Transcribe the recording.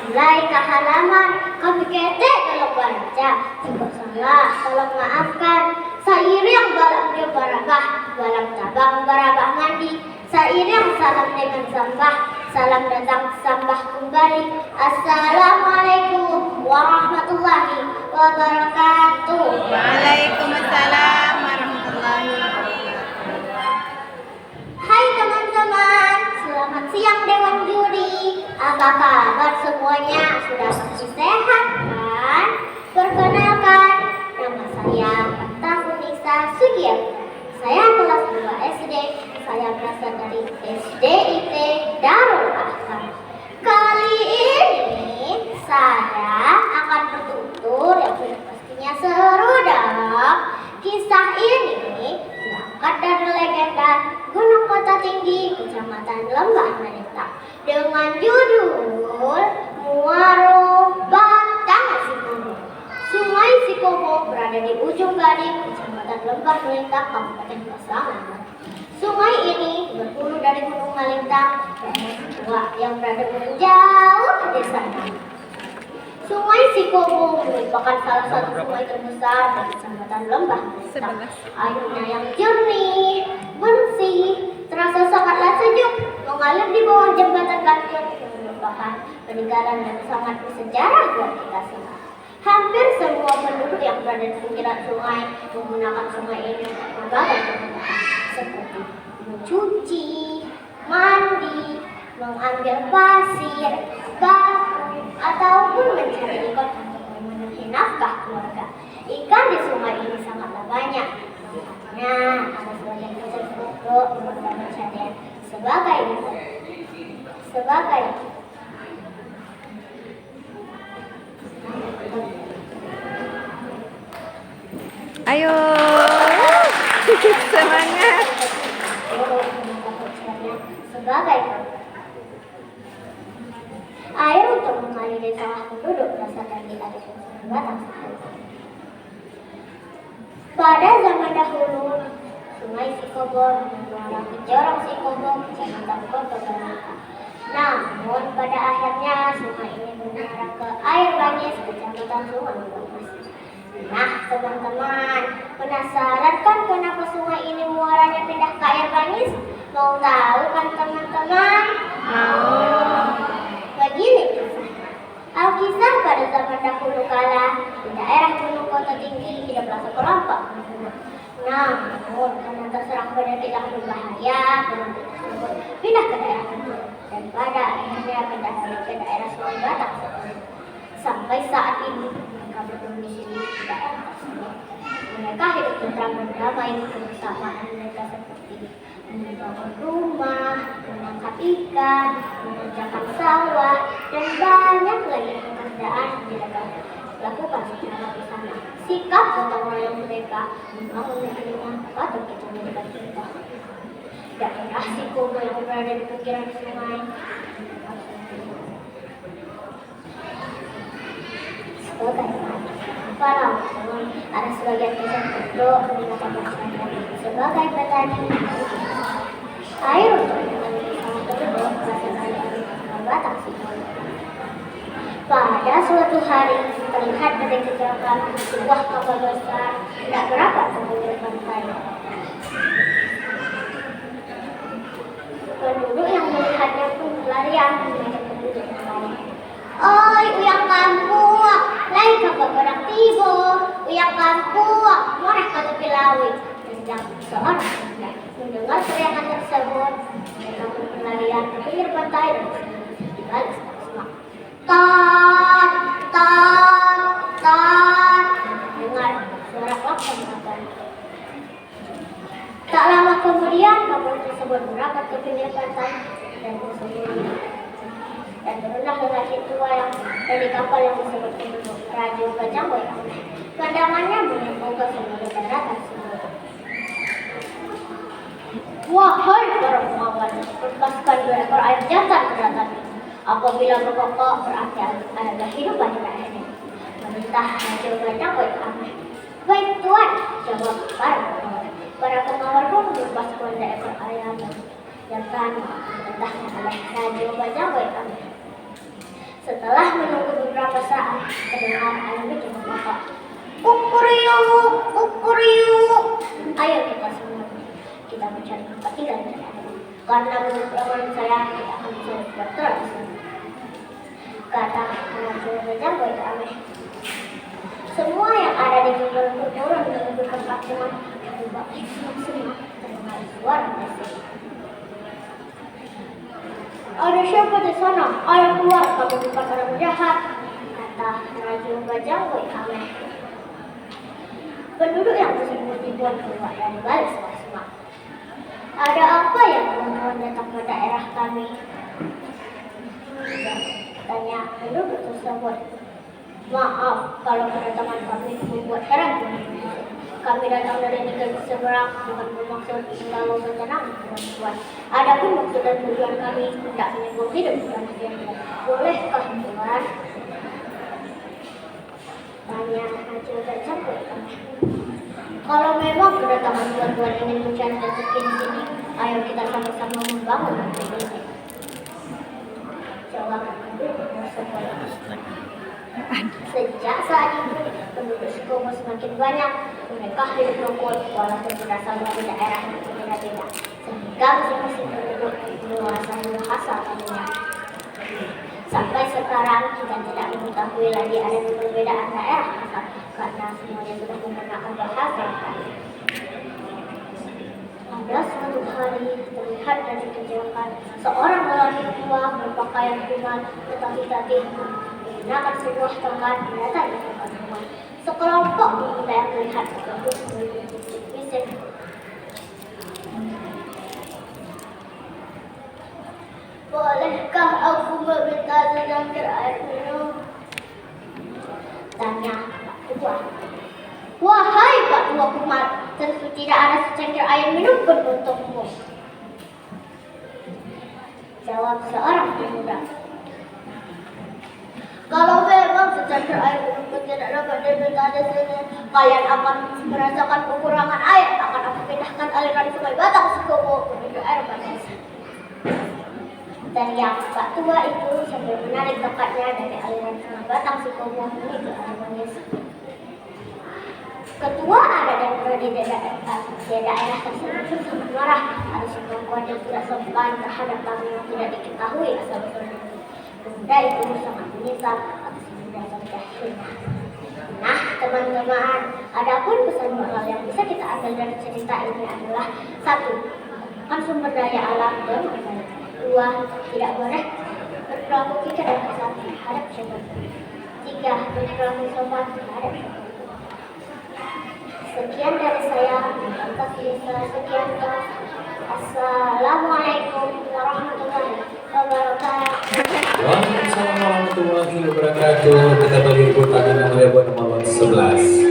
mulai ke halaman. Kami ketek kalau baca. Jika salah, tolong maafkan. Seiring balapnya barabah, balap tabang barabah mandi. Seiring salam dengan sambah, salam datang sambah kembali. Assalamualaikum warahmatullahi wabarakatuh. Waalaikumsalam warahmatullahi wabarakatuh. Hai teman-teman, selamat siang Dewan Juri. Apa kabar semuanya? Sudah pasti sehat kan? Perkenalkan, nama saya Tafunisa Sugiarto. Saya kelas 2 SD. Saya berasal dari SDIT Darul Ahkam. Kali ini saya akan bertutur yang sudah pastinya seru dong. Kisah ini diangkat dari legenda Gunung Kota Tinggi, Kecamatan Lembah Menitang, dengan judul Muaro Batang Sikobo. Sungai Sikobo berada di ujung Gading, Kecamatan Lembah Melintang, Kabupaten Pasaman. Sungai ini berhulu dari Gunung Malintang dan Tua yang berada menjauh di sana. Sungai Sikobo merupakan salah satu sungai terbesar di Kecamatan Lembah Melintang. Airnya yang jernih, bersih, terasa sangatlah sejuk, mengalir di bawah jembatan gantung yang merupakan peninggalan yang sangat bersejarah buat kita semua. Hampir semua penduduk yang berada di pinggiran sungai menggunakan sungai ini untuk berbagai kebutuhan seperti mencuci, mandi, mengambil pasir, batu, ataupun mencari ikan untuk memenuhi nafkah keluarga. Ikan di sungai ini sangatlah banyak. Hanya ada sebagian kecil penduduk yang mencari sebagai Ayo, semangat. Sebagai air untuk mengaliri sawah penduduk berasal dari air sungai Batang. Pada zaman dahulu, Sungai Sikobo menjulang ke Jorong Sikobo, Kecamatan Kota Banyuwangi. Namun pada akhirnya sungai ini mengarah ke air Banyis, Kecamatan Sungai Banyis. Nah teman-teman, penasaran kan kenapa sungai ini muaranya pindah ke air Banyis? Mau tahu kan teman-teman? Begini kisahnya. Alkisah pada zaman dahulu kala, di daerah Gunung Kota Tinggi hiduplah sekelompok penduduk. Namun karena terserang penyakit yang berbahaya, penduduk tersebut pindah ke daerah itu dan pada akhirnya pindah ke daerah Sungai Batang. Sampai saat ini mereka bertemu di sini di daerah tersebut. Mereka hidup tentram dan damai, kebersamaan mereka seperti membangun rumah, menangkap ikan, mengerjakan sawah, dan banyak lagi pekerjaan yang dilakukan secara bersama. Sikap gotong royong mereka membangun negerinya patut kita menjadikan contoh. Daerah Sikobo yang berada di pinggiran sungai kalau ada sebagian besar penduduk menggunakan bahasanya sebagai petani. Air untuk mengaliri sawah penduduk berasal dari air Batang Sikobo. Pada suatu hari terlihat dari kejauhan sebuah kapal besar tidak berapa penduduk pantai. Penduduk yang melihatnya pun berlarian mengajak penduduk yang lain. Oi, uyang kampung, lain kapal berang tibo, uyang kampung, moreh ke tepi laut. Sedang seorang pemuda mendengar teriakan tersebut, mereka pun berlarian ke pinggir pantai dan di balik semak. Tat, tat, tat, dengar suara klakson kapal. Tak lama kemudian kapal tersebut berangkat ke pinggir pantai dan bersembunyi. Dan turunlah lelaki tua yang dari kapal yang disebut penduduk Raja Bajanggoy. Pandangannya menembus ke seluruh daratan tersebut. Wahai para pengawal, lepaskan 2 ekor ayam jantan ke daratan ini. Apabila berkokok berarti ada kehidupan di daerah ini. Perintah Raja Bajanggoy aman. Baik tuan, jawab para pengawal. Para pengawal pun melepaskan 2 ekor ayam jantan. Perintahnya oleh Raja Bajanggoy aman. Setelah menunggu beberapa saat, terdengar ayam kecil berkata, "Kukuriuk, kukuriuk." Ayo kita semua, kita mencari tempat tinggal dan ayam. Karena menurut pengalaman saya, kita akan mencari dokter di sini. Kata pengajar Janggo itu aneh. Semua yang ada di jungkal pun turun menuju tempat teman. Coba semua terdengar suara berisik. "Ada siapa di sana? Ayo keluar, kamu bukan orang jahat," kata Raja Bajanggo yang aneh. Penduduk yang tersebut dibuat keluar dari balik semak-semak. "Ada apa yang teman-teman datang ke daerah kami?" tanya penduduk tersebut. "Maaf kalau kedatangan kami membuat heran. Kami datang dari negeri seberang dengan bermaksud membawa ketenangan perempuan. Adapun maksud dan tujuan kami tidak menyinggung hidup manusia. Bolehkah Tuhan?" tanya Raja Bajanggo. "Kalau memang kedatangan tuan-tuan ingin mencari rezeki di sini, ayo kita sama-sama membangun negeri ini," jawab penduduk tersebut. Sejak saat itu, penduduk Sikomo semakin banyak. Mereka hidup rukun walaupun berasal dari daerah yang berbeda-beda, sehingga masing-masing penduduk menguasai bahasa kamunya. Sampai sekarang kita tidak mengetahui lagi ada perbedaan daerah asal karena semuanya sudah menggunakan bahasa. Pada suatu hari terlihat dari kejauhan seorang lelaki tua berpakaian kumal tetapi tatih menggunakan sebuah tongkat datang ke tempat rumah. Sekelompok pemuda yang melihat tersebut bisik. "Bolehkah aku meminta secangkir air minum?" tanya Pak Tua. "Wahai Pak Tua kumal, tentu tidak ada secangkir air minum pun untukmu," jawab seorang pemuda. "Kalau memang secangkir air minum tidak dapat diminta di sini, kalian akan merasakan kekurangan air. Akan aku pindahkan aliran sungai Batang Sikomo menuju air panas," teriak Pak Tua itu sambil menarik tongkatnya dari aliran sungai Batang Sikomo menuju air manis. Ketua adat yang berada di daerah tersebut sangat marah atas perempuan yang tidak sopan terhadap tamu yang tidak diketahui asal-usulnya. Pemuda itu sangat menyesal atas tindakan jahilnya. Nah, teman-teman, adapun pesan moral yang bisa kita ambil dari cerita ini adalah: 1. Gunakan sumber daya alam dengan baik. 2. Tidak boleh berperilaku kikir dan kasar terhadap siapapun. 3. Berperilaku sopan terhadap siapapun. Sekian dari saya. Sekian. Assalamualaikum warahmatullahi wabarakatuh. Waalaikumsalam warahmatullahi wabarakatuh. Kita beri tepuk tangan yang meriah buat nomor 11.